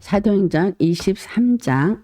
사도행전 23장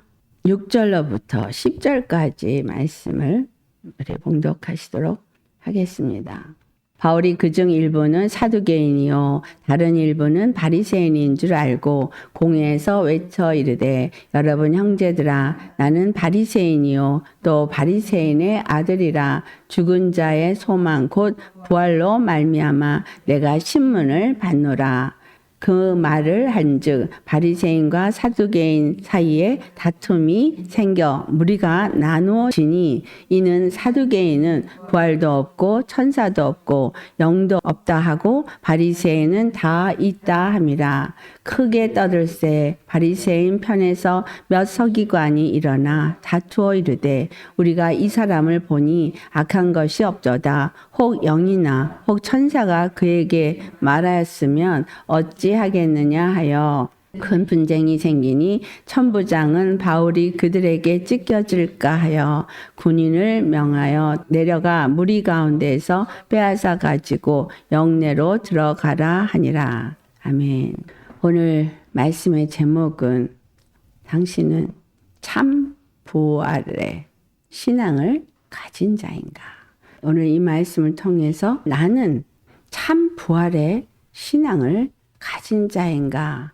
6절로부터 10절까지 말씀을 우리 봉독하시도록 하겠습니다. 바울이 그중 일부는 사두개인이요 다른 일부는 바리새인인 줄 알고 공회에서 외쳐 이르되 여러분 형제들아 나는 바리새인이요 또 바리새인의 아들이라 죽은 자의 소망 곧 부활로 말미암아 내가 신문을 받노라. 그 말을 한즉 바리새인과 사두개인 사이에 다툼이 생겨 무리가 나누어지니 이는 사두개인은 부활도 없고 천사도 없고 영도 없다 하고 바리새인은 다 있다 함이라. 크게 떠들세 바리새인 편에서 몇 서기관이 일어나 다투어 이르되 우리가 이 사람을 보니 악한 것이 없도다. 혹 영이나 혹 천사가 그에게 말하였으면 어찌 하겠느냐 하여 큰 분쟁이 생기니 천부장은 바울이 그들에게 찢겨질까 하여 군인을 명하여 내려가 무리 가운데에서 빼앗아 가지고 영내로 들어가라 하니라. 아멘. 오늘 말씀의 제목은 당신은 참 부활의 신앙을 가진 자인가? 오늘 이 말씀을 통해서 나는 참 부활의 신앙을 가진 자인가?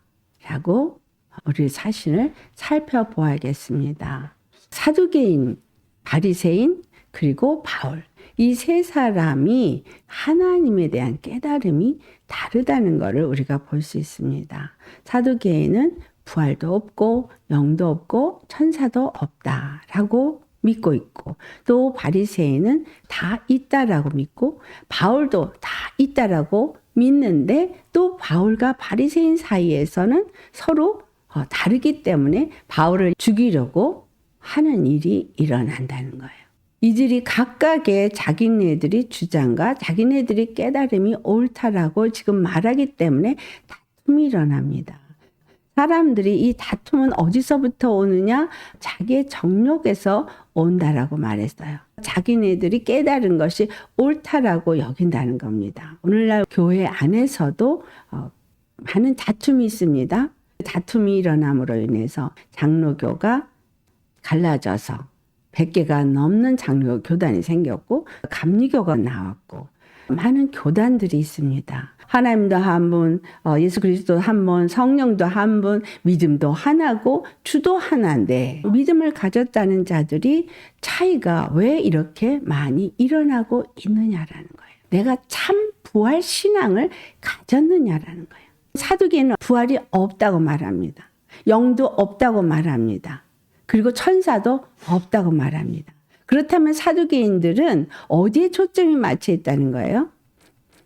라고 우리 자신을 살펴보아야겠습니다. 사두개인, 바리새인, 그리고 바울. 이 세 사람이 하나님에 대한 깨달음이 다르다는 것을 우리가 볼 수 있습니다. 사두개인은 부활도 없고 영도 없고 천사도 없다라고 믿고 있고 또 바리새인은 다 있다라고 믿고 바울도 다 있다라고 믿는데 또 바울과 바리새인 사이에서는 서로 다르기 때문에 바울을 죽이려고 하는 일이 일어난다는 거예요. 이들이 각각의 자기네들이 주장과 자기네들이 깨달음이 옳다라고 지금 말하기 때문에 다툼이 일어납니다. 사람들이 이 다툼은 어디서부터 오느냐? 자기의 정욕에서 온다라고 말했어요. 자기네들이 깨달은 것이 옳다라고 여긴다는 겁니다. 오늘날 교회 안에서도 많은 다툼이 있습니다. 다툼이 일어남으로 인해서 장로교가 갈라져서 100개가 넘는 장로 교단이 생겼고 감리교가 나왔고 많은 교단들이 있습니다. 하나님도 한 분, 예수 그리스도 한 분, 성령도 한 분, 믿음도 하나고 주도 하나인데 믿음을 가졌다는 자들이 차이가 왜 이렇게 많이 일어나고 있느냐라는 거예요. 내가 참 부활 신앙을 가졌느냐라는 거예요. 사두개인은 부활이 없다고 말합니다. 영도 없다고 말합니다. 그리고 천사도 없다고 말합니다. 그렇다면 사두개인들은 어디에 초점이 맞춰 있다는 거예요?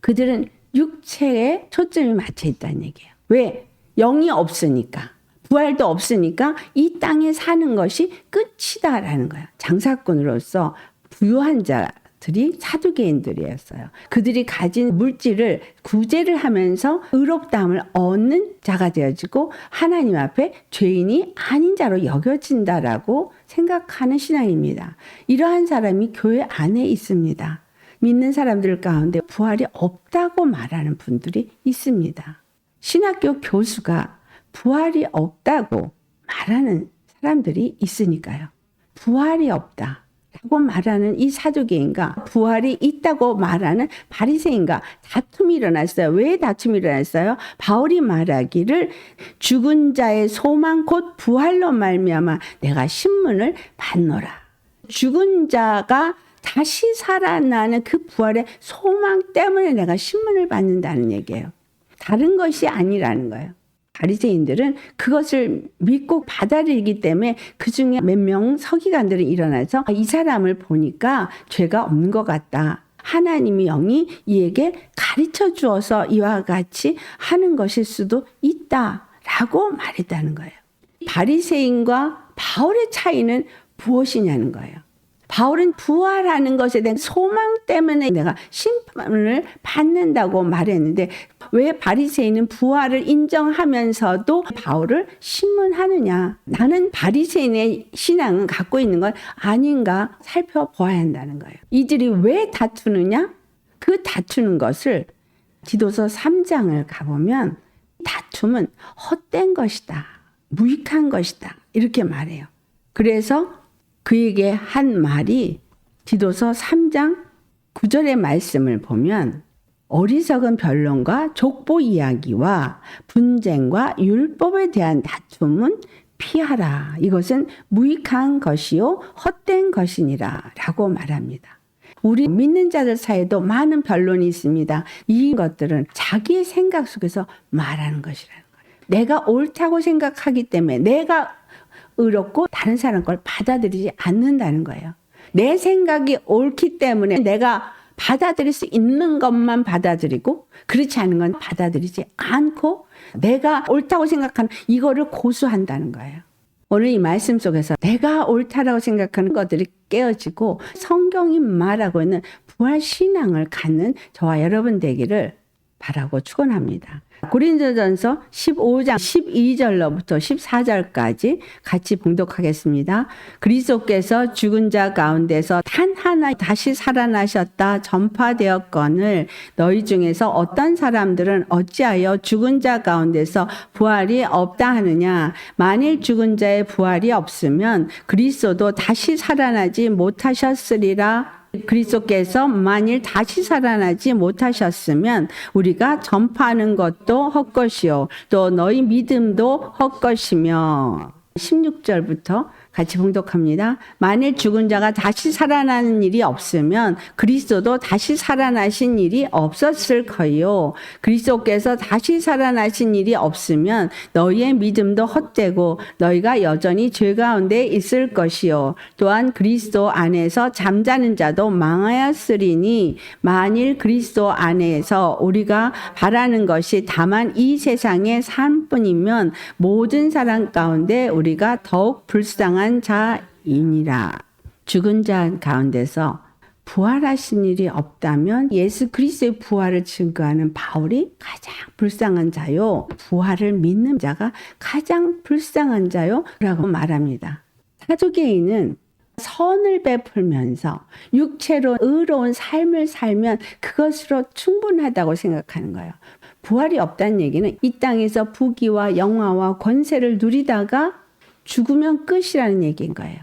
그들은 육체에 초점이 맞춰 있다는 얘기예요. 왜? 영이 없으니까, 부활도 없으니까 이 땅에 사는 것이 끝이다라는 거예요. 장사꾼으로서 부유한 자들이 사두개인들이었어요. 그들이 가진 물질을 구제를 하면서 의롭다함을 얻는 자가 되어지고 하나님 앞에 죄인이 아닌 자로 여겨진다라고 생각하는 신앙입니다. 이러한 사람이 교회 안에 있습니다. 믿는 사람들 가운데 부활이 없다고 말하는 분들이 있습니다. 신학교 교수가 부활이 없다고 말하는 사람들이 있으니까요. 부활이 없다라고 말하는 이 사두개인과 부활이 있다고 말하는 바리새인과 다툼이 일어났어요. 왜 다툼이 일어났어요? 바울이 말하기를 죽은 자의 소망 곧 부활로 말미암아 내가 신문을 받노라. 죽은 자가 다시 살아나는 그 부활의 소망 때문에 내가 신문을 받는다는 얘기예요. 다른 것이 아니라는 거예요. 바리새인들은 그것을 믿고 받아들이기 때문에 그중에 몇 명 서기관들이 일어나서 이 사람을 보니까 죄가 없는 것 같다. 하나님의 영이 이에게 가르쳐 주어서 이와 같이 하는 것일 수도 있다라고 말했다는 거예요. 바리새인과 바울의 차이는 무엇이냐는 거예요. 바울은 부활하는 것에 대한 소망 때문에 내가 심판을 받는다고 말했는데 왜 바리새인은 부활을 인정하면서도 바울을 신문하느냐? 나는 바리새인의 신앙은 갖고 있는 건 아닌가 살펴보아야 한다는 거예요. 이들이 왜 다투느냐? 그 다투는 것을 디도서 3장을 가보면 다툼은 헛된 것이다 무익한 것이다. 이렇게 말해요. 그래서 그에게 한 말이 디도서 3장 9절의 말씀을 보면 어리석은 변론과 족보 이야기와 분쟁과 율법에 대한 다툼은 피하라. 이것은 무익한 것이요 헛된 것이니라 라고 말합니다. 우리 믿는 자들 사이에도 많은 변론이 있습니다. 이 것들은 자기의 생각 속에서 말하는 것이라는 거예요. 내가 옳다고 생각하기 때문에 내가 의롭고 다른 사람 걸 받아들이지 않는다는 거예요. 내 생각이 옳기 때문에 내가 받아들일 수 있는 것만 받아들이고 그렇지 않은 건 받아들이지 않고 내가 옳다고 생각하는 이거를 고수한다는 거예요. 오늘 이 말씀 속에서 내가 옳다라고 생각하는 것들이 깨어지고 성경이 말하고 있는 부활 신앙을 갖는 저와 여러분 되기를 바라고 축원합니다. 고린도전서 15장 12절로부터 14절까지 같이 봉독하겠습니다. 그리스도께서 죽은 자 가운데서 단 하나 다시 살아나셨다 전파되었거늘 너희 중에서 어떤 사람들은 어찌하여 죽은 자 가운데서 부활이 없다 하느냐. 만일 죽은 자의 부활이 없으면 그리스도도 다시 살아나지 못하셨으리라. 그리스도께서 만일 다시 살아나지 못하셨으면 우리가 전파하는 것도 헛것이요 또 너희 믿음도 헛것이며 16절부터 같이 봉독합니다. 만일 죽은 자가 다시 살아나는 일이 없으면 그리스도도 다시 살아나신 일이 없었을 거요. 그리스도께서 다시 살아나신 일이 없으면 너희의 믿음도 헛되고 너희가 여전히 죄 가운데 있을 것이요. 또한 그리스도 안에서 잠자는 자도 망하였으리니 만일 그리스도 안에서 우리가 바라는 것이 다만 이 세상의 삶뿐이면 모든 사람 가운데 우리가 더욱 불쌍한 자이니라. 죽은 자 가운데서 부활하신 일이 없다면 예수 그리스도의 부활을 증거하는 바울이 가장 불쌍한 자요. 부활을 믿는 자가 가장 불쌍한 자요. 라고 말합니다. 사두개인은 선을 베풀면서 육체로 의로운 삶을 살면 그것으로 충분하다고 생각하는 거예요. 부활이 없다는 얘기는 이 땅에서 부귀와 영화와 권세를 누리다가 죽으면 끝이라는 얘기인 거예요.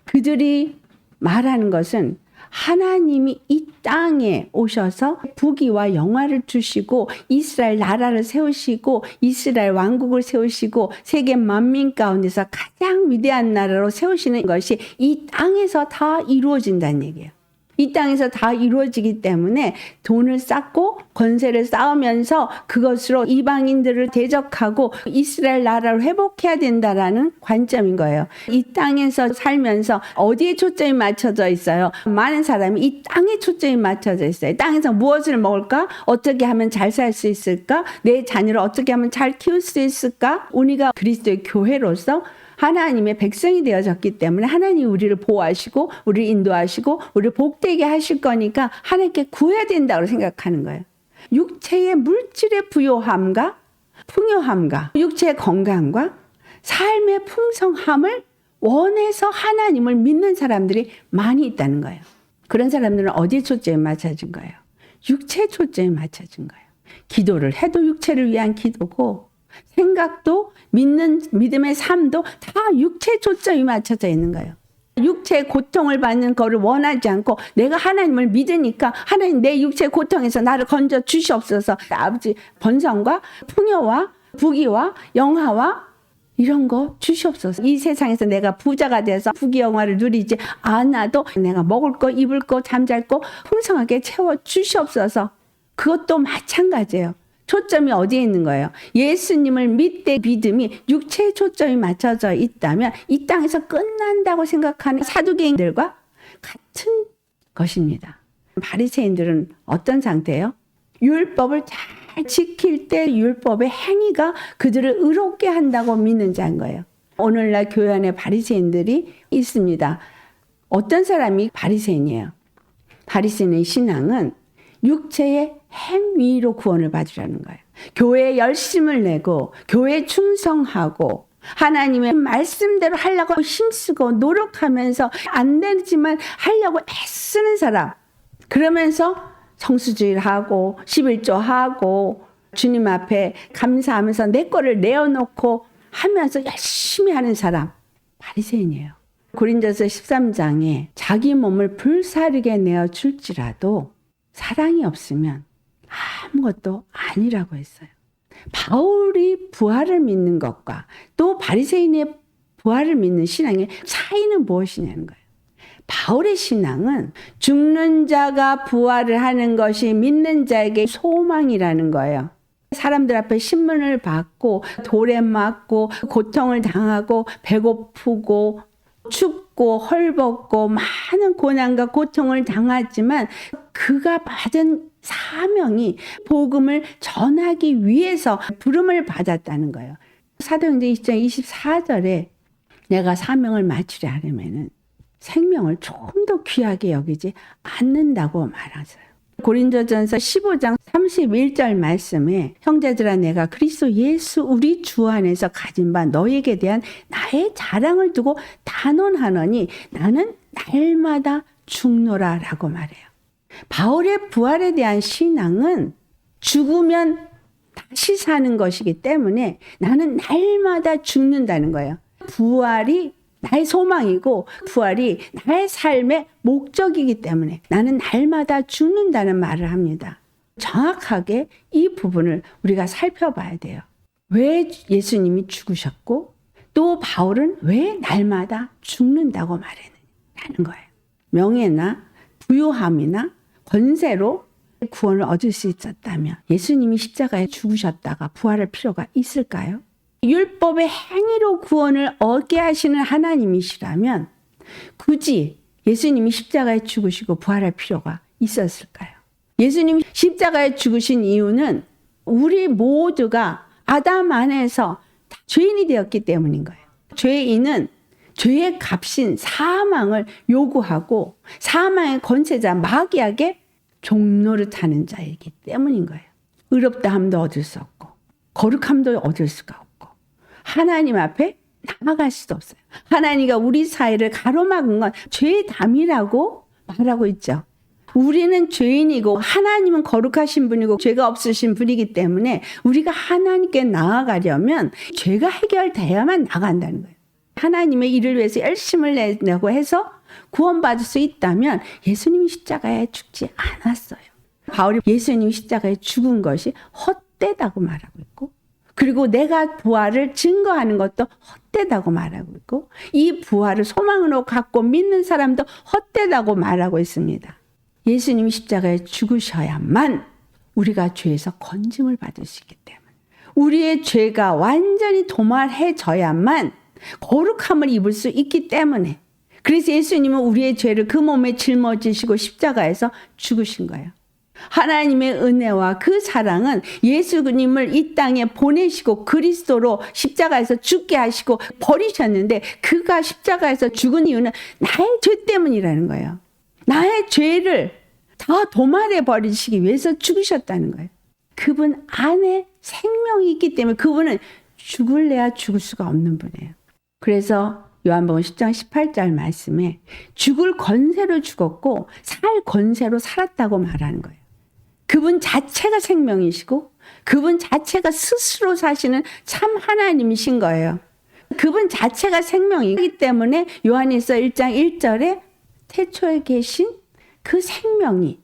그들이 말하는 것은 하나님이 이 땅에 오셔서 부귀와 영화를 주시고 이스라엘 나라를 세우시고 이스라엘 왕국을 세우시고 세계 만민 가운데서 가장 위대한 나라로 세우시는 것이 이 땅에서 다 이루어진다는 얘기예요. 이 땅에서 다 이루어지기 때문에 돈을 쌓고 권세를 쌓으면서 그것으로 이방인들을 대적하고 이스라엘 나라를 회복해야 된다라는 관점인 거예요. 이 땅에서 살면서 어디에 초점이 맞춰져 있어요? 많은 사람이 이 땅에 초점이 맞춰져 있어요. 땅에서 무엇을 먹을까? 어떻게 하면 잘 살 수 있을까? 내 자녀를 어떻게 하면 잘 키울 수 있을까? 우리가 그리스도의 교회로서 하나님의 백성이 되어졌기 때문에 하나님 우리를 보호하시고 우리를 인도하시고 우리를 복되게 하실 거니까 하나님께 구해야 된다고 생각하는 거예요. 육체의 물질의 부요함과 풍요함과 육체의 건강과 삶의 풍성함을 원해서 하나님을 믿는 사람들이 많이 있다는 거예요. 그런 사람들은 어디에 초점이 맞춰진 거예요? 육체에 초점이 맞춰진 거예요. 기도를 해도 육체를 위한 기도고 생각도 믿는 믿음의 삶도 다 육체에 초점이 맞춰져 있는 거예요. 육체의 고통을 받는 거를 원하지 않고 내가 하나님을 믿으니까 하나님 내 육체의 고통에서 나를 건져 주시옵소서. 아버지 번성과 풍요와 부귀와 영화와 이런 거 주시옵소서. 이 세상에서 내가 부자가 돼서 부귀 영화를 누리지 않아도 내가 먹을 거 입을 거 잠잘 거 풍성하게 채워 주시옵소서. 그것도 마찬가지예요. 초점이 어디에 있는 거예요? 예수님을 믿되 믿음이 육체의 초점이 맞춰져 있다면 이 땅에서 끝난다고 생각하는 사두개인들과 같은 것입니다. 바리새인들은 어떤 상태예요? 율법을 잘 지킬 때 율법의 행위가 그들을 의롭게 한다고 믿는 자인 거예요. 오늘날 교회 안에 바리새인들이 있습니다. 어떤 사람이 바리새인이에요? 바리새인의 신앙은 육체의 행위로 구원을 받으라는 거예요. 교회에 열심을 내고 교회에 충성하고 하나님의 말씀대로 하려고 힘쓰고 노력하면서 안 되지만 하려고 애쓰는 사람. 그러면서 성수주의를 하고 11조 하고 주님 앞에 감사하면서 내 거를 내어놓고 하면서 열심히 하는 사람, 바리새인이에요. 고린도서 13장에 자기 몸을 불사르게 내어 줄지라도 사랑이 없으면 아무것도 아니라고 했어요. 바울이 부활을 믿는 것과 또 바리새인의 부활을 믿는 신앙의 차이는 무엇이냐는 거예요. 바울의 신앙은 죽는 자가 부활을 하는 것이 믿는 자에게 소망이라는 거예요. 사람들 앞에 신문을 받고 돌에 맞고 고통을 당하고 배고프고 춥고 헐벗고 많은 고난과 고통을 당하지만 그가 받은 사명이 복음을 전하기 위해서 부름을 받았다는 거예요. 사도행전 2장 24절에 내가 사명을 마치려 하려면은 생명을 조금 더 귀하게 여기지 않는다고 말하세요. 고린도전서 15장 31절 말씀에 형제들아 내가 그리스도 예수 우리 주 안에서 가진 바 너에게 대한 나의 자랑을 두고 단언하노니 나는 날마다 죽노라 라고 말해요. 바울의 부활에 대한 신앙은 죽으면 다시 사는 것이기 때문에 나는 날마다 죽는다는 거예요. 부활이 나의 소망이고 부활이 나의 삶의 목적이기 때문에 나는 날마다 죽는다는 말을 합니다. 정확하게 이 부분을 우리가 살펴봐야 돼요. 왜 예수님이 죽으셨고 또 바울은 왜 날마다 죽는다고 말하는 거예요. 명예나 부유함이나 권세로 구원을 얻을 수 있었다면 예수님이 십자가에 죽으셨다가 부활할 필요가 있을까요? 율법의 행위로 구원을 얻게 하시는 하나님이시라면 굳이 예수님이 십자가에 죽으시고 부활할 필요가 있었을까요? 예수님이 십자가에 죽으신 이유는 우리 모두가 아담 안에서 죄인이 되었기 때문인 거예요. 죄인은 죄의 값인 사망을 요구하고 사망의 권세자 마귀에게 종노릇하는 자이기 때문인 거예요. 의롭다함도 얻을 수 없고 거룩함도 얻을 수가 없고 하나님 앞에 나아갈 수도 없어요. 하나님과 우리 사이를 가로막은 건 죄의 담이라고 말하고 있죠. 우리는 죄인이고 하나님은 거룩하신 분이고 죄가 없으신 분이기 때문에 우리가 하나님께 나아가려면 죄가 해결돼야만 나간다는 거예요. 하나님의 일을 위해서 열심을 내고 해서 구원받을 수 있다면 예수님이 십자가에 죽지 않았어요. 바울이 예수님이 십자가에 죽은 것이 헛되다고 말하고 있고 그리고 내가 부활을 증거하는 것도 헛되다고 말하고 있고 이 부활을 소망으로 갖고 믿는 사람도 헛되다고 말하고 있습니다. 예수님이 십자가에 죽으셔야만 우리가 죄에서 건짐을 받을 수 있기 때문에 우리의 죄가 완전히 도말해져야만 거룩함을 입을 수 있기 때문에 그래서 예수님은 우리의 죄를 그 몸에 짊어지시고 십자가에서 죽으신 거예요. 하나님의 은혜와 그 사랑은 예수님을 이 땅에 보내시고 그리스도로 십자가에서 죽게 하시고 버리셨는데 그가 십자가에서 죽은 이유는 나의 죄 때문이라는 거예요. 나의 죄를 다 도말해 버리시기 위해서 죽으셨다는 거예요. 그분 안에 생명이 있기 때문에 그분은 죽을래야 죽을 수가 없는 분이에요. 그래서 요한복음 10장 18절 말씀에 죽을 권세로 죽었고 살 권세로 살았다고 말하는 거예요. 그분 자체가 생명이시고 그분 자체가 스스로 사시는 참 하나님이신 거예요. 그분 자체가 생명이기 때문에 요한일서 1장 1절에 태초에 계신 그 생명이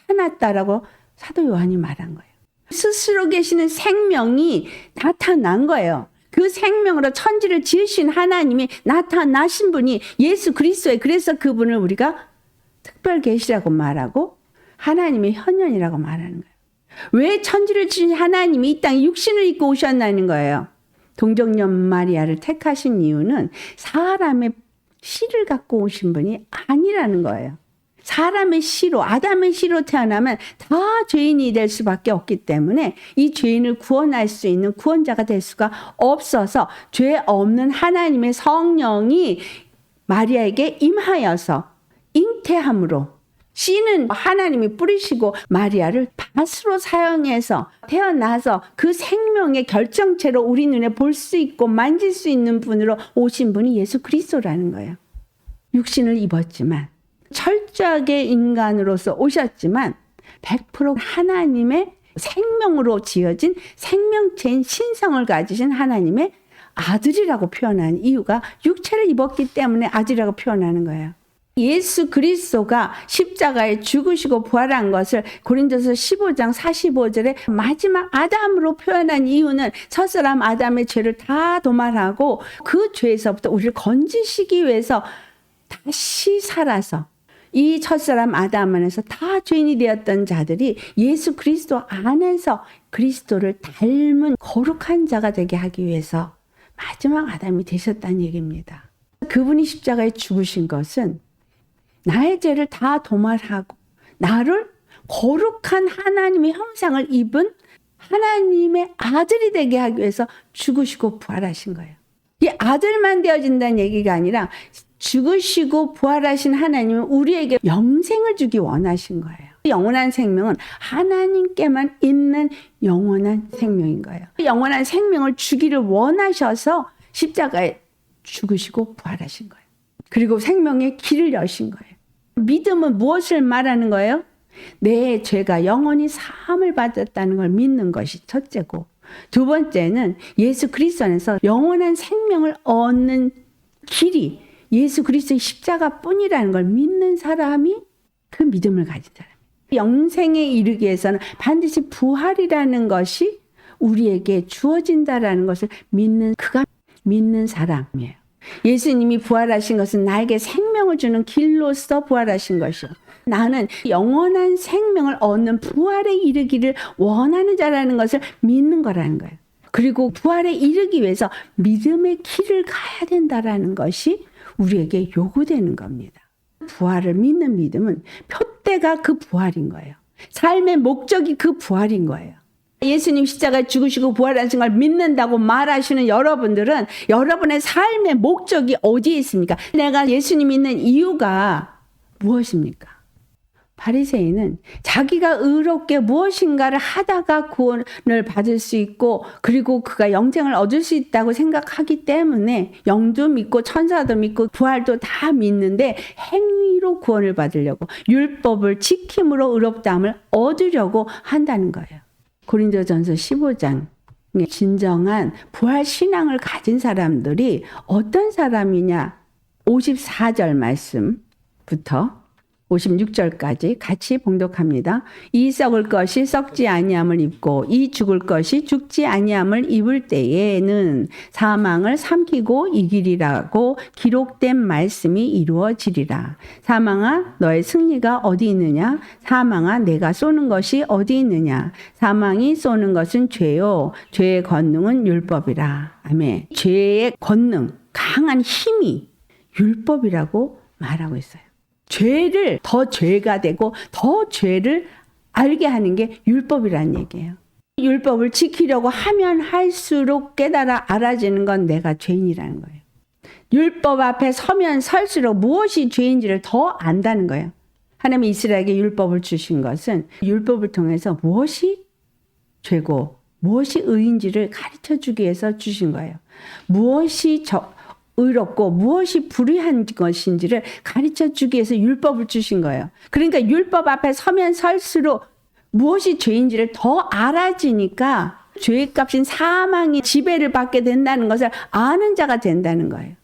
나타났다라고 사도 요한이 말한 거예요. 스스로 계시는 생명이 나타난 거예요. 그 생명으로 천지를 지으신 하나님이 나타나신 분이 예수 그리스도예요. 그래서 그분을 우리가 특별 계시라고 말하고 하나님의 현현이라고 말하는 거예요. 왜 천지를 지은 하나님이 이 땅에 육신을 입고 오셨나는 거예요. 동정녀 마리아를 택하신 이유는 사람의 씨를 갖고 오신 분이 아니라는 거예요. 사람의 씨로 아담의 씨로 태어나면 다 죄인이 될 수밖에 없기 때문에 이 죄인을 구원할 수 있는 구원자가 될 수가 없어서 죄 없는 하나님의 성령이 마리아에게 임하여서 잉태함으로 씨는 하나님이 뿌리시고 마리아를 밭으로 사용해서 태어나서 그 생명의 결정체로 우리 눈에 볼 수 있고 만질 수 있는 분으로 오신 분이 예수 그리스도라는 거예요. 육신을 입었지만 철저하게 인간으로서 오셨지만 100% 하나님의 생명으로 지어진 생명체인 신성을 가지신 하나님의 아들이라고 표현한 이유가 육체를 입었기 때문에 아들이라고 표현하는 거예요. 예수 그리스도가 십자가에 죽으시고 부활한 것을 고린도서 15장 45절에 마지막 아담으로 표현한 이유는 첫사람 아담의 죄를 다 도말하고 그 죄에서부터 우리를 건지시기 위해서 다시 살아서 이 첫사람 아담 안에서 다 죄인이 되었던 자들이 예수 그리스도 안에서 그리스도를 닮은 거룩한 자가 되게 하기 위해서 마지막 아담이 되셨다는 얘기입니다. 그분이 십자가에 죽으신 것은 나의 죄를 다 도말하고 나를 거룩한 하나님의 형상을 입은 하나님의 아들이 되게 하기 위해서 죽으시고 부활하신 거예요. 이 아들만 되어진다는 얘기가 아니라 죽으시고 부활하신 하나님은 우리에게 영생을 주기 원하신 거예요. 영원한 생명은 하나님께만 있는 영원한 생명인 거예요. 영원한 생명을 주기를 원하셔서 십자가에 죽으시고 부활하신 거예요. 그리고 생명의 길을 여신 거예요. 믿음은 무엇을 말하는 거예요? 내 죄가 영원히 사함을 받았다는 걸 믿는 것이 첫째고, 두 번째는 예수 그리스도 안에서 영원한 생명을 얻는 길이 예수 그리스도의 십자가뿐이라는 걸 믿는 사람이 그 믿음을 가진 사람이에요. 영생에 이르기 위해서는 반드시 부활이라는 것이 우리에게 주어진다라는 것을 믿는 그가 믿는 사람이에요. 예수님이 부활하신 것은 나에게 생명을 주는 길로서 부활하신 것이요. 나는 영원한 생명을 얻는 부활에 이르기를 원하는 자라는 것을 믿는 거라는 거예요. 그리고 부활에 이르기 위해서 믿음의 길을 가야 된다라는 것이 우리에게 요구되는 겁니다. 부활을 믿는 믿음은 표대가 그 부활인 거예요. 삶의 목적이 그 부활인 거예요. 예수님 십자가에 죽으시고 부활하신 걸 믿는다고 말하시는 여러분들은 여러분의 삶의 목적이 어디에 있습니까? 내가 예수님 믿는 이유가 무엇입니까? 바리새인은 자기가 의롭게 무엇인가를 하다가 구원을 받을 수 있고 그리고 그가 영생을 얻을 수 있다고 생각하기 때문에 영도 믿고 천사도 믿고 부활도 다 믿는데 행위로 구원을 받으려고 율법을 지킴으로 의롭다함을 얻으려고 한다는 거예요. 고린도전서 15장 진정한 부활 신앙을 가진 사람들이 어떤 사람이냐 54절 말씀부터 56절까지 같이 봉독합니다. 이 썩을 것이 썩지 아니함을 입고 이 죽을 것이 죽지 아니함을 입을 때에는 사망을 삼키고 이기리라고 기록된 말씀이 이루어지리라. 사망아 너의 승리가 어디 있느냐? 사망아 내가 쏘는 것이 어디 있느냐? 사망이 쏘는 것은 죄요 죄의 권능은 율법이라. 아멘. 죄의 권능, 강한 힘이 율법이라고 말하고 있어요. 죄를 더 죄가 되고 더 죄를 알게 하는 게 율법이라는 얘기예요. 율법을 지키려고 하면 할수록 깨달아 알아지는 건 내가 죄인이라는 거예요. 율법 앞에 서면 설수록 무엇이 죄인지를 더 안다는 거예요. 하나님이 이스라엘에게 율법을 주신 것은 율법을 통해서 무엇이 죄고 무엇이 의인지를 가르쳐 주기 위해서 주신 거예요. 무엇이 의롭고 무엇이 불의한 것인지를 가르쳐 주기 위해서 율법을 주신 거예요. 그러니까 율법 앞에 서면 설수록 무엇이 죄인지를 더 알아지니까 죄값인 사망의 지배를 받게 된다는 것을 아는 자가 된다는 거예요.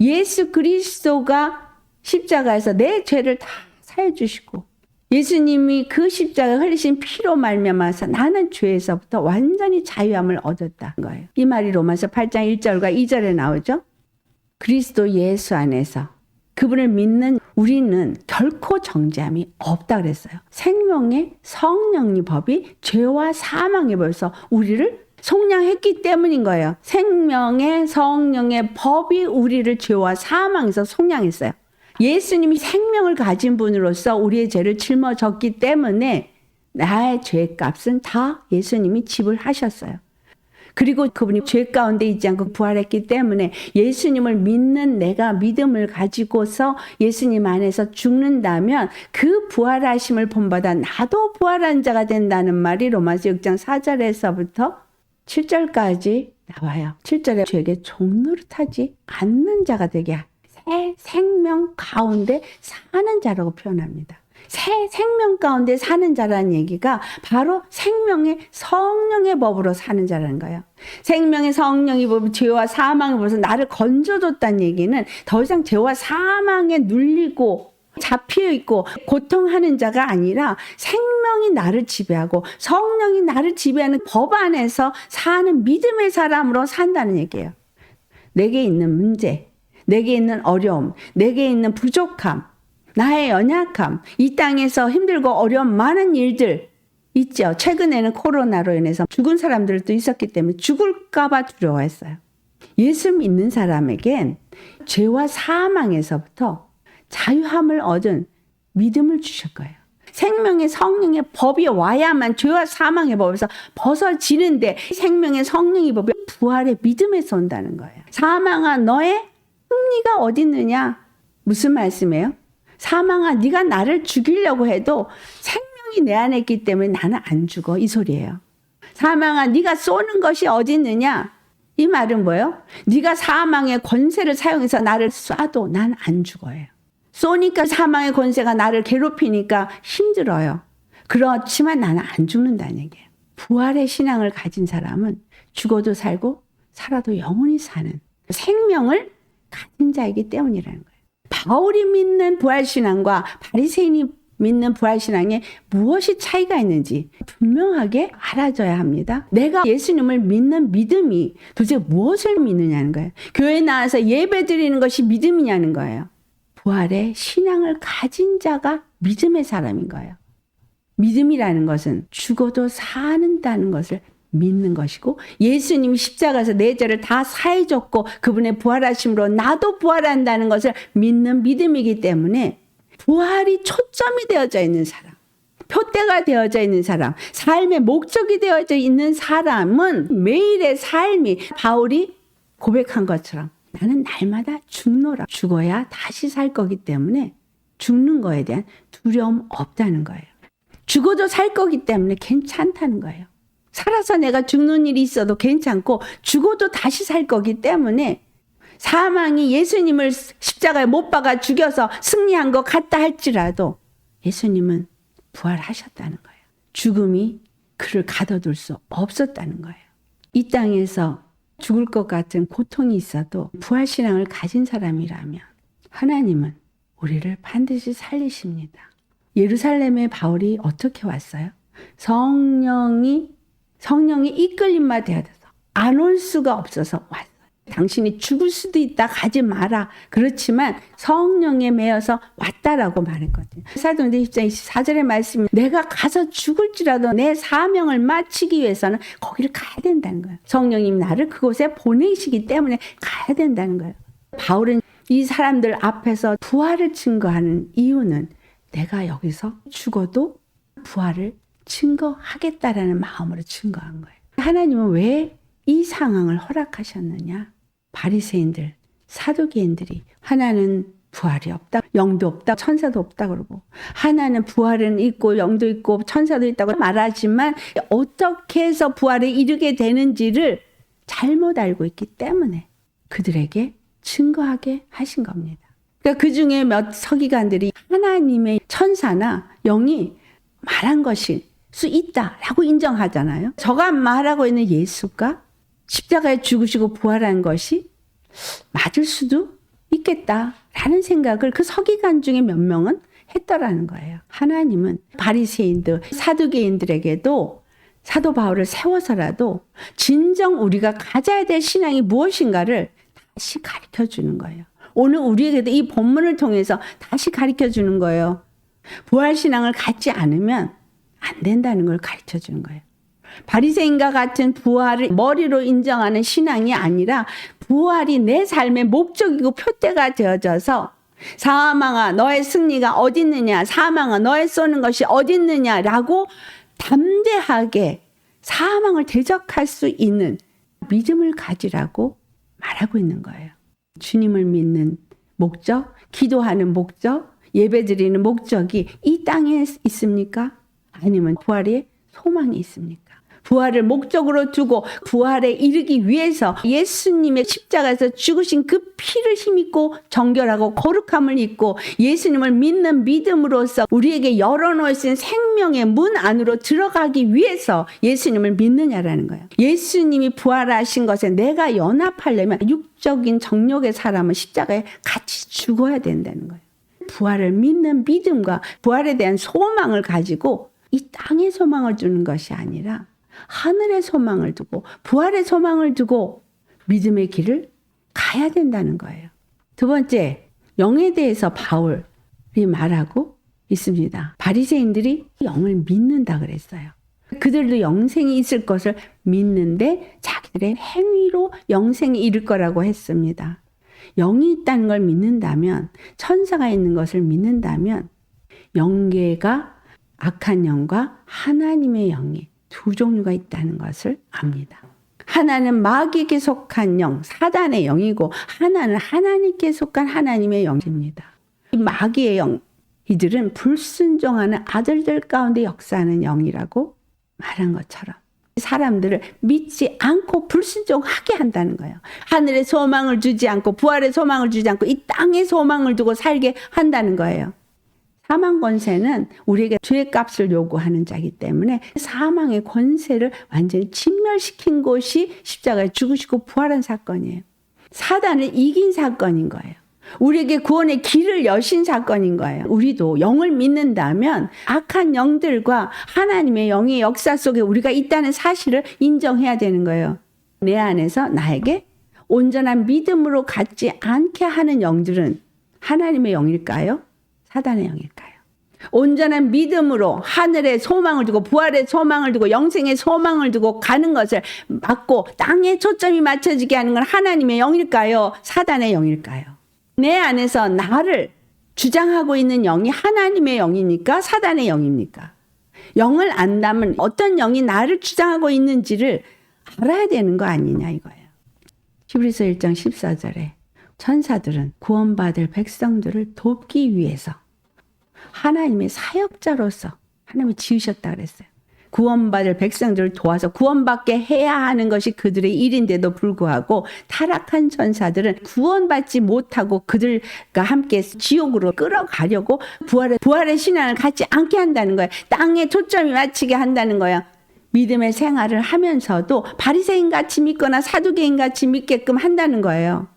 예수 그리스도가 십자가에서 내 죄를 다 사해 주시고 예수님이 그 십자가 흘리신 피로 말미암아서 나는 죄에서부터 완전히 자유함을 얻었다는 거예요. 이 말이 로마서 8장 1절과 2절에 나오죠. 그리스도 예수 안에서 그분을 믿는 우리는 결코 정죄함이 없다 그랬어요. 생명의 성령의 법이 죄와 사망의 법에서 우리를 속량했기 때문인 거예요. 생명의 성령의 법이 우리를 죄와 사망에서 속량했어요. 예수님이 생명을 가진 분으로서 우리의 죄를 짊어졌기 때문에 나의 죄값은 다 예수님이 지불하셨어요. 그리고 그분이 죄 가운데 있지 않고 부활했기 때문에 예수님을 믿는 내가 믿음을 가지고서 예수님 안에서 죽는다면 그 부활하심을 본받아 나도 부활한 자가 된다는 말이 로마서 6장 4절에서부터 7절까지 나와요. 7절에 죄에게 종노릇하지 않는 자가 되게 새 생명 가운데 사는 자라고 표현합니다. 새 생명 가운데 사는 자라는 얘기가 바로 생명의 성령의 법으로 사는 자라는 거예요. 생명의 성령의 법이 죄와 사망의 법에서 나를 건져줬다는 얘기는 더 이상 죄와 사망에 눌리고 잡혀있고 고통하는 자가 아니라 생명이 나를 지배하고 성령이 나를 지배하는 법 안에서 사는 믿음의 사람으로 산다는 얘기예요. 내게 있는 문제, 내게 있는 어려움, 내게 있는 부족함, 나의 연약함, 이 땅에서 힘들고 어려운 많은 일들 있죠. 최근에는 코로나로 인해서 죽은 사람들도 있었기 때문에 죽을까 봐 두려워했어요. 예수 믿는 사람에겐 죄와 사망에서부터 자유함을 얻은 믿음을 주실 거예요. 생명의 성령의 법이 와야만 죄와 사망의 법에서 벗어지는데 생명의 성령의 법이 부활의 믿음에서 온다는 거예요. 사망아 너의 승리가 어디 있느냐? 무슨 말씀이에요? 사망아 네가 나를 죽이려고 해도 생명이 내 안에 있기 때문에 나는 안 죽어, 이 소리예요. 사망아 네가 쏘는 것이 어디 있느냐? 이 말은 뭐예요? 네가 사망의 권세를 사용해서 나를 쏴도 난 안 죽어요. 쏘니까 사망의 권세가 나를 괴롭히니까 힘들어요. 그렇지만 나는 안 죽는다는 얘기예요. 부활의 신앙을 가진 사람은 죽어도 살고 살아도 영원히 사는 생명을 가진 자이기 때문이라는 거예요. 바울이 믿는 부활신앙과 바리새인이 믿는 부활신앙에 무엇이 차이가 있는지 분명하게 알아줘야 합니다. 내가 예수님을 믿는 믿음이 도대체 무엇을 믿느냐는 거예요. 교회에 나와서 예배 드리는 것이 믿음이냐는 거예요. 부활의 신앙을 가진 자가 믿음의 사람인 거예요. 믿음이라는 것은 죽어도 사는다는 것을 믿는 것이고 예수님이 십자가에서 내 죄를 다 사해줬고 그분의 부활하심으로 나도 부활한다는 것을 믿는 믿음이기 때문에 부활이 초점이 되어져 있는 사람, 표대가 되어져 있는 사람, 삶의 목적이 되어져 있는 사람은 매일의 삶이 바울이 고백한 것처럼 나는 날마다 죽노라. 죽어야 다시 살 거기 때문에 죽는 거에 대한 두려움 없다는 거예요. 죽어도 살 거기 때문에 괜찮다는 거예요. 살아서 내가 죽는 일이 있어도 괜찮고 죽어도 다시 살 거기 때문에 사망이 예수님을 십자가에 못 박아 죽여서 승리한 것 같다 할지라도 예수님은 부활하셨다는 거예요. 죽음이 그를 가둬둘 수 없었다는 거예요. 이 땅에서 죽을 것 같은 고통이 있어도 부활신앙을 가진 사람이라면 하나님은 우리를 반드시 살리십니다. 예루살렘에 바울이 어떻게 왔어요? 성령이 이끌림만 되어서 안 올 수가 없어서 왔어요. 당신이 죽을 수도 있다 가지 마라. 그렇지만 성령에 매여서 왔다라고 말했거든요. 사도행전 10장 24절의 말씀이 내가 가서 죽을지라도 내 사명을 마치기 위해서는 거기를 가야 된다는 거예요. 성령님 나를 그곳에 보내시기 때문에 가야 된다는 거예요. 바울은 이 사람들 앞에서 부활을 증거하는 이유는 내가 여기서 죽어도 부활을 증거하겠다라는 마음으로 증거한 거예요. 하나님은 왜 이 상황을 허락하셨느냐? 바리새인들, 사두개인들이 하나는 부활이 없다, 영도 없다, 천사도 없다 그러고 하나는 부활은 있고 영도 있고 천사도 있다고 말하지만 어떻게 해서 부활에 이르게 되는지를 잘못 알고 있기 때문에 그들에게 증거하게 하신 겁니다. 그러니까 그 중에 몇 서기관들이 하나님의 천사나 영이 말한 것일 수 있다라고 인정하잖아요. 저가 말하고 있는 예수가 십자가에 죽으시고 부활한 것이 맞을 수도 있겠다라는 생각을 그 서기관 중에 몇 명은 했더라는 거예요. 하나님은 바리새인들, 사두개인들에게도 사도 바울을 세워서라도 진정 우리가 가져야 될 신앙이 무엇인가를 다시 가르쳐 주는 거예요. 오늘 우리에게도 이 본문을 통해서 다시 가르쳐 주는 거예요. 부활신앙을 갖지 않으면 안 된다는 걸 가르쳐 주는 거예요. 바리새인과 같은 부활을 머리로 인정하는 신앙이 아니라 부활이 내 삶의 목적이고 표대가 되어져서 사망아 너의 승리가 어디 있느냐, 사망아 너의 쏘는 것이 어디 있느냐라고 담대하게 사망을 대적할 수 있는 믿음을 가지라고 말하고 있는 거예요. 주님을 믿는 목적, 기도하는 목적, 예배드리는 목적이 이 땅에 있습니까? 아니면 부활의 소망이 있습니까? 부활을 목적으로 두고 부활에 이르기 위해서 예수님의 십자가에서 죽으신 그 피를 힘입고 정결하고 거룩함을 입고 예수님을 믿는 믿음으로써 우리에게 열어놓으신 생명의 문 안으로 들어가기 위해서 예수님을 믿느냐라는 거예요. 예수님이 부활하신 것에 내가 연합하려면 육적인 정욕의 사람은 십자가에 같이 죽어야 된다는 거예요. 부활을 믿는 믿음과 부활에 대한 소망을 가지고 이 땅의 소망을 두는 것이 아니라 하늘의 소망을 두고 부활의 소망을 두고 믿음의 길을 가야 된다는 거예요. 두 번째, 영에 대해서 바울이 말하고 있습니다. 바리새인들이 영을 믿는다 그랬어요. 그들도 영생이 있을 것을 믿는데 자기들의 행위로 영생이 이를 거라고 했습니다. 영이 있다는 걸 믿는다면, 천사가 있는 것을 믿는다면 영계가 악한 영과 하나님의 영이 두 종류가 있다는 것을 압니다. 하나는 마귀에게 속한 영, 사단의 영이고 하나는 하나님께 속한 하나님의 영입니다. 이 마귀의 영, 이들은 불순종하는 아들들 가운데 역사하는 영이라고 말한 것처럼 사람들을 믿지 않고 불순종하게 한다는 거예요. 하늘의 소망을 주지 않고 부활의 소망을 주지 않고 이 땅의 소망을 두고 살게 한다는 거예요. 사망 권세는 우리에게 죄의 값을 요구하는 자이기 때문에 사망의 권세를 완전히 진멸시킨 것이 십자가에 죽으시고 부활한 사건이에요. 사단을 이긴 사건인 거예요. 우리에게 구원의 길을 여신 사건인 거예요. 우리도 영을 믿는다면 악한 영들과 하나님의 영의 역사 속에 우리가 있다는 사실을 인정해야 되는 거예요. 내 안에서 나에게 온전한 믿음으로 갖지 않게 하는 영들은 하나님의 영일까요? 사단의 영일까요? 온전한 믿음으로 하늘의 소망을 두고 부활의 소망을 두고 영생의 소망을 두고 가는 것을 막고 땅에 초점이 맞춰지게 하는 건 하나님의 영일까요? 사단의 영일까요? 내 안에서 나를 주장하고 있는 영이 하나님의 영이니까 사단의 영입니까? 영을 안다면 어떤 영이 나를 주장하고 있는지를 알아야 되는 거 아니냐 이거예요. 히브리서 1장 14절에 천사들은 구원받을 백성들을 돕기 위해서 하나님의 사역자로서 하나님이 지으셨다 그랬어요. 구원받을 백성들을 도와서 구원받게 해야 하는 것이 그들의 일인데도 불구하고 타락한 천사들은 구원받지 못하고 그들과 함께 지옥으로 끌어가려고 부활의 신앙을 갖지 않게 한다는 거예요. 땅에 초점이 맞추게 한다는 거예요. 믿음의 생활을 하면서도 바리새인같이 믿거나 사두개인같이 믿게끔 한다는 거예요.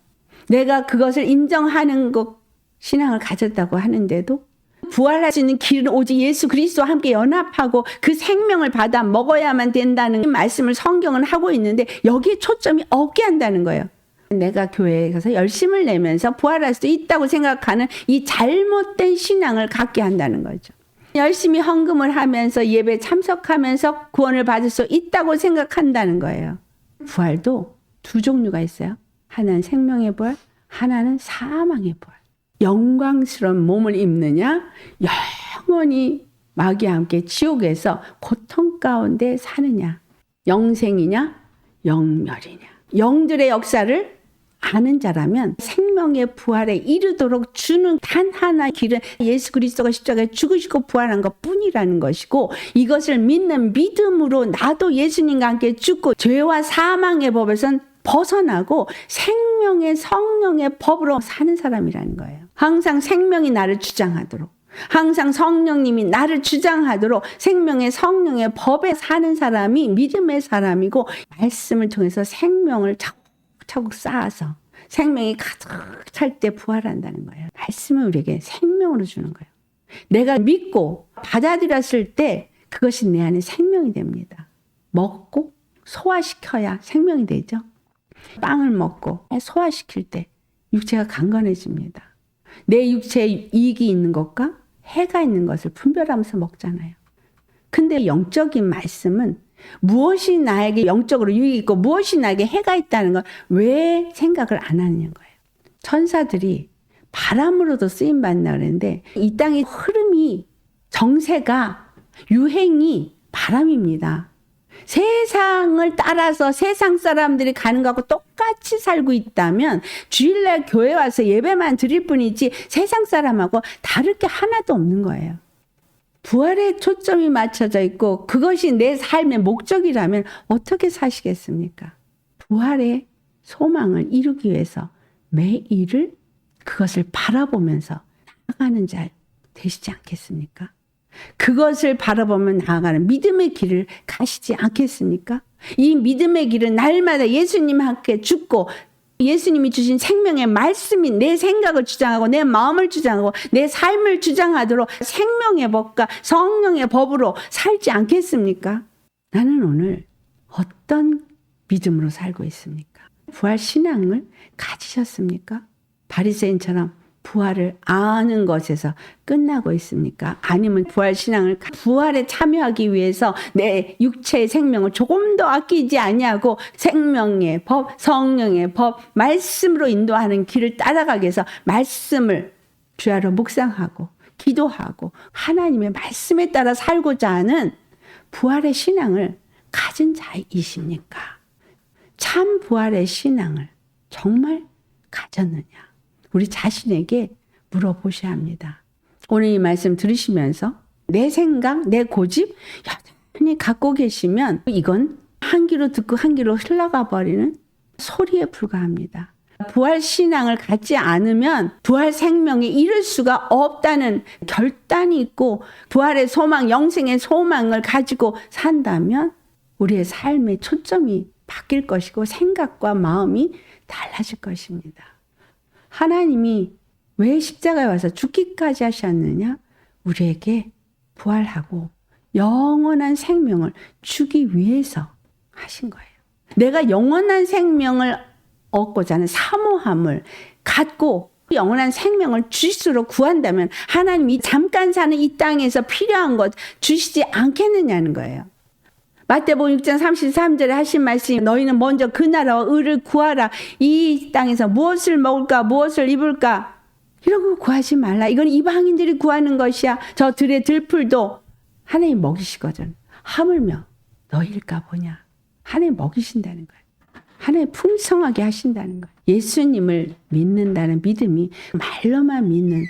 내가 그것을 인정하는 것 신앙을 가졌다고 하는데도 부활할 수 있는 길은 오직 예수 그리스도와 함께 연합하고 그 생명을 받아 먹어야만 된다는 말씀을 성경은 하고 있는데 여기에 초점이 없게 한다는 거예요. 내가 교회에 가서 열심을 내면서 부활할 수 있다고 생각하는 이 잘못된 신앙을 갖게 한다는 거죠. 열심히 헌금을 하면서 예배 참석하면서 구원을 받을 수 있다고 생각한다는 거예요. 부활도 두 종류가 있어요. 하나는 생명의 부활, 하나는 사망의 부활. 영광스러운 몸을 입느냐, 영원히 마귀와 함께 지옥에서 고통 가운데 사느냐, 영생이냐, 영멸이냐. 영들의 역사를 아는 자라면 생명의 부활에 이르도록 주는 단 하나의 길은 예수 그리스도가 십자가에 죽으시고 부활한 것 뿐이라는 것이고, 이것을 믿는 믿음으로 나도 예수님과 함께 죽고 죄와 사망의 법에선 벗어나고 생명의 성령의 법으로 사는 사람이라는 거예요. 항상 생명이 나를 주장하도록, 항상 성령님이 나를 주장하도록 생명의 성령의 법에 사는 사람이 믿음의 사람이고, 말씀을 통해서 생명을 차곡차곡 쌓아서 생명이 가득 찰 때 부활한다는 거예요. 말씀은 우리에게 생명으로 주는 거예요. 내가 믿고 받아들였을 때 그것이 내 안에 생명이 됩니다. 먹고 소화시켜야 생명이 되죠. 빵을 먹고 소화시킬 때 육체가 강건해집니다. 내 육체에 이익이 있는 것과 해가 있는 것을 분별하면서 먹잖아요. 근데 영적인 말씀은 무엇이 나에게 영적으로 유익이 있고 무엇이 나에게 해가 있다는 걸 왜 생각을 안 하는 거예요. 천사들이 바람으로도 쓰임받는다 그랬는데 이 땅의 흐름이, 정세가, 유행이 바람입니다. 세상을 따라서 세상 사람들이 가는 것하고 똑같이 살고 있다면 주일날 교회 와서 예배만 드릴 뿐이지 세상 사람하고 다를 게 하나도 없는 거예요. 부활에 초점이 맞춰져 있고 그것이 내 삶의 목적이라면 어떻게 사시겠습니까? 부활의 소망을 이루기 위해서 매일을 그것을 바라보면서 나아가는 자 되시지 않겠습니까? 그것을 바라보며 나아가는 믿음의 길을 가시지 않겠습니까? 이 믿음의 길은 날마다 예수님 함께 죽고 예수님이 주신 생명의 말씀이 내 생각을 주장하고 내 마음을 주장하고 내 삶을 주장하도록 생명의 법과 성령의 법으로 살지 않겠습니까? 나는 오늘 어떤 믿음으로 살고 있습니까? 부활 신앙을 가지셨습니까? 바리새인처럼 부활을 아는 것에서 끝나고 있습니까? 아니면 부활 신앙을 부활에 참여하기 위해서 내 육체의 생명을 조금 더 아끼지 아니하고 생명의 법, 성령의 법, 말씀으로 인도하는 길을 따라가기 위해서 말씀을 주야로 묵상하고 기도하고 하나님의 말씀에 따라 살고자 하는 부활의 신앙을 가진 자이십니까? 참 부활의 신앙을 정말 가졌느냐? 우리 자신에게 물어보셔야 합니다. 오늘 이 말씀 들으시면서 내 생각, 내 고집 여전히 갖고 계시면 이건 한 귀로 듣고 한 귀로 흘러가 버리는 소리에 불과합니다. 부활 신앙을 갖지 않으면 부활 생명에 이를 수가 없다는 결단이 있고 부활의 소망, 영생의 소망을 가지고 산다면 우리의 삶의 초점이 바뀔 것이고 생각과 마음이 달라질 것입니다. 하나님이 왜 십자가에 와서 죽기까지 하셨느냐? 우리에게 부활하고 영원한 생명을 주기 위해서 하신 거예요. 내가 영원한 생명을 얻고자 하는 사모함을 갖고 영원한 생명을 주시도록 구한다면 하나님이 잠깐 사는 이 땅에서 필요한 것 주시지 않겠느냐는 거예요. 마태복음 6장 33절에 하신 말씀이 너희는 먼저 그 나라와 의를 구하라. 이 땅에서 무엇을 먹을까 무엇을 입을까 이런 거 구하지 말라. 이건 이방인들이 구하는 것이야. 저 들의 들풀도 하나님 먹이시거든. 하물며 너희일까 보냐. 하나님 먹이신다는 거예요. 하나님 풍성하게 하신다는 거예요. 예수님을 믿는다는 믿음이 말로만 믿는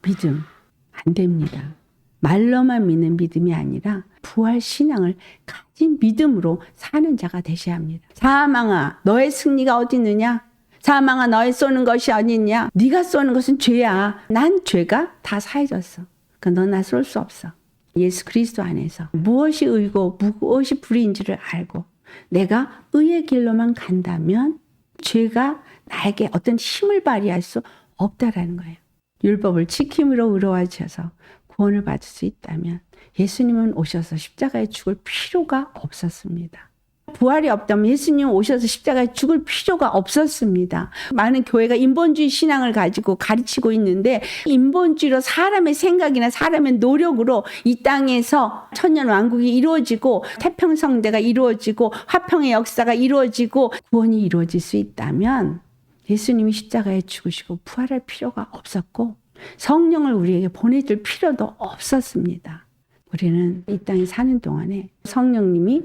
믿음 안 됩니다. 말로만 믿는 믿음이 아니라 부활 신앙을 가진 믿음으로 사는 자가 되셔야 합니다. 사망아 너의 승리가 어디 있느냐? 사망아 너의 쏘는 것이 어디 있냐? 네가 쏘는 것은 죄야. 난 죄가 다 사해졌어. 그러니까 너 나 쏠 수 없어. 예수 그리스도 안에서 무엇이 의고 무엇이 불의인지를 알고 내가 의의 길로만 간다면 죄가 나에게 어떤 힘을 발휘할 수 없다라는 거예요. 율법을 지킴으로 의로워져서 구원을 받을 수 있다면 예수님은 오셔서 십자가에 죽을 필요가 없었습니다. 부활이 없다면 예수님은 오셔서 십자가에 죽을 필요가 없었습니다. 많은 교회가 인본주의 신앙을 가지고 가르치고 있는데 인본주의로 사람의 생각이나 사람의 노력으로 이 땅에서 천년왕국이 이루어지고 태평성대가 이루어지고 화평의 역사가 이루어지고 구원이 이루어질 수 있다면 예수님이 십자가에 죽으시고 부활할 필요가 없었고 성령을 우리에게 보내줄 필요도 없었습니다. 우리는 이 땅에 사는 동안에 성령님이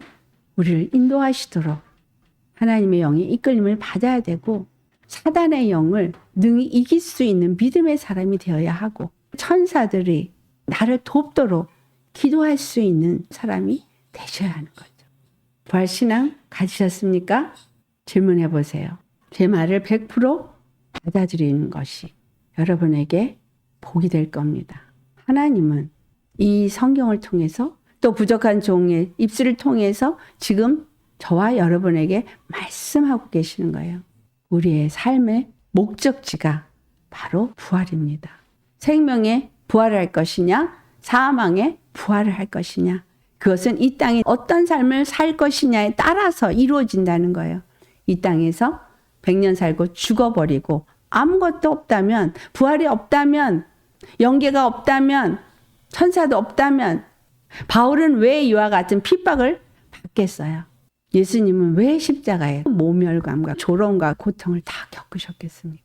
우리를 인도하시도록 하나님의 영이 이끌림을 받아야 되고 사단의 영을 능히 이길 수 있는 믿음의 사람이 되어야 하고 천사들이 나를 돕도록 기도할 수 있는 사람이 되셔야 하는 거죠. 부활신앙 가지셨습니까? 질문해 보세요. 제 말을 100% 받아들이는 것이 여러분에게 복이 될 겁니다. 하나님은 이 성경을 통해서 또 부족한 종의 입술을 통해서 지금 저와 여러분에게 말씀하고 계시는 거예요. 우리의 삶의 목적지가 바로 부활입니다. 생명에 부활할 것이냐, 사망에 부활을 할 것이냐. 그것은 이 땅에 어떤 삶을 살 것이냐에 따라서 이루어진다는 거예요. 이 땅에서 100년 살고 죽어버리고 아무것도 없다면, 부활이 없다면, 영계가 없다면, 천사도 없다면 바울은 왜 이와 같은 핍박을 받겠어요? 예수님은 왜 십자가에 모멸감과 조롱과 고통을 다 겪으셨겠습니까?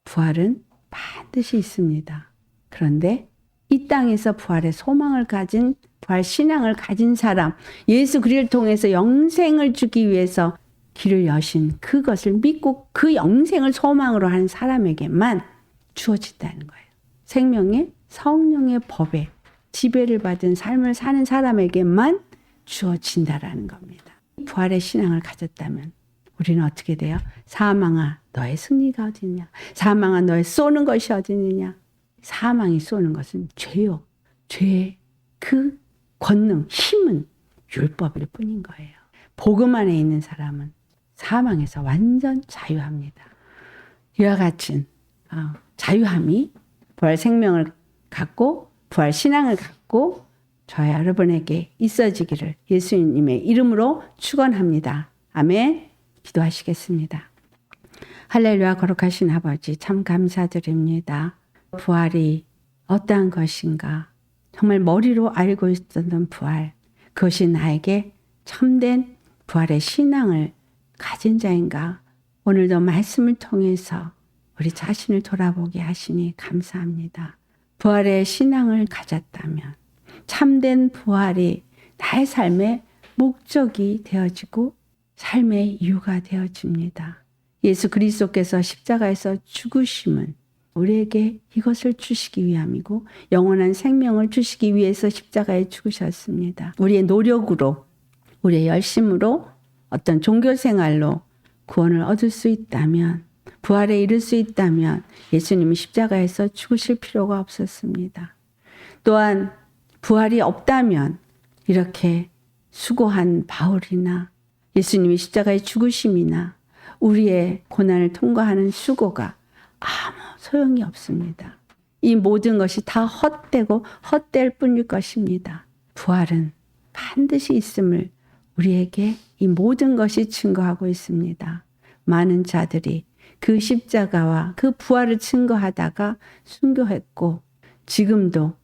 부활은 반드시 있습니다. 그런데 이 땅에서 부활의 소망을 가진 부활 신앙을 가진 사람, 예수 그리스도를 통해서 영생을 주기 위해서 길을 여신 그것을 믿고 그 영생을 소망으로 하는 사람에게만 주어진다는 거예요. 생명의 성령의 법에 지배를 받은 삶을 사는 사람에게만 주어진다라는 겁니다. 부활의 신앙을 가졌다면 우리는 어떻게 돼요? 사망아 너의 승리가 어디냐? 사망아 너의 쏘는 것이 어디느냐? 사망이 쏘는 것은 죄요. 죄의 그 권능, 힘은 율법일 뿐인 거예요. 복음 안에 있는 사람은 사망에서 완전 자유합니다. 이와 같은 자유함이 부활 생명을 갖고 부활 신앙을 갖고 저와 여러분에게 있어지기를 예수님의 이름으로 축원합니다. 아멘. 기도하시겠습니다. 할렐루야. 거룩하신 아버지 참 감사드립니다. 부활이 어떠한 것인가 정말 머리로 알고 있었던 부활, 그것이 나에게 참된 부활의 신앙을 가진 자인가 오늘도 말씀을 통해서 우리 자신을 돌아보게 하시니 감사합니다. 부활의 신앙을 가졌다면 참된 부활이 나의 삶의 목적이 되어지고 삶의 이유가 되어집니다. 예수 그리스도께서 십자가에서 죽으심은 우리에게 이것을 주시기 위함이고 영원한 생명을 주시기 위해서 십자가에 죽으셨습니다. 우리의 노력으로 우리의 열심으로 어떤 종교생활로 구원을 얻을 수 있다면 부활에 이를 수 있다면 예수님이 십자가에서 죽으실 필요가 없었습니다. 또한 부활이 없다면 이렇게 수고한 바울이나 예수님이 십자가의 죽으심이나 우리의 고난을 통과하는 수고가 아무 소용이 없습니다. 이 모든 것이 다 헛되고 헛될 뿐일 것입니다. 부활은 반드시 있음을 우리에게 이 모든 것이 증거하고 있습니다. 많은 자들이 그 십자가와 그 부활을 증거하다가 순교했고 지금도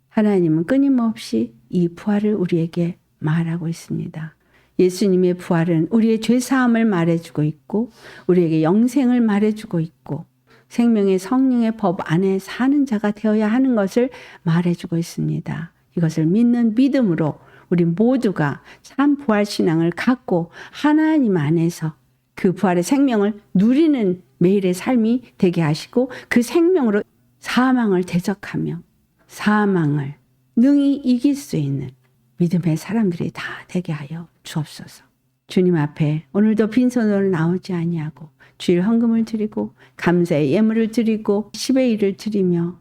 하나님은 끊임없이 이 부활을 우리에게 말하고 있습니다. 예수님의 부활은 우리의 죄사함을 말해주고 있고 우리에게 영생을 말해주고 있고 생명의 성령의 법 안에 사는 자가 되어야 하는 것을 말해주고 있습니다. 이것을 믿는 믿음으로 우리 모두가 참 부활 신앙을 갖고 하나님 안에서 그 부활의 생명을 누리는 매일의 삶이 되게 하시고 그 생명으로 사망을 대적하며 사망을 능히 이길 수 있는 믿음의 사람들이 다 되게 하여 주옵소서. 주님 앞에 오늘도 빈손으로 나오지 아니하고 주일 헌금을 드리고 감사의 예물을 드리고 10의 1을 드리며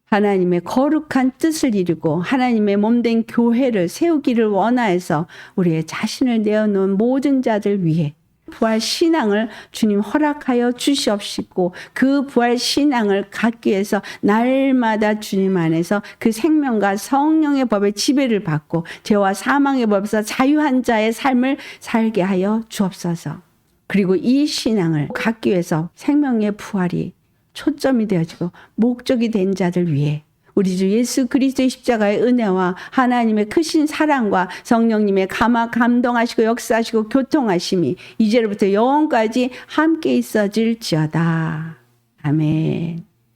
하나님의 거룩한 뜻을 이루고 하나님의 몸된 교회를 세우기를 원하여서 우리의 자신을 내어놓은 모든 자들 위해 부활 신앙을 주님 허락하여 주시옵시고 그 부활 신앙을 갖기 위해서 날마다 주님 안에서 그 생명과 성령의 법의 지배를 받고 죄와 사망의 법에서 자유한 자의 삶을 살게 하여 주옵소서. 그리고 이 신앙을 갖기 위해서 생명의 부활이 초점이 되어지고 목적이 된 자들 위해 우리 주 예수 그리스도의 십자가의 은혜와 하나님의 크신 사랑과 성령님의 감동하시고 역사하시고 교통하심이 이제로부터 영원까지 함께 있어질지어다. 아멘.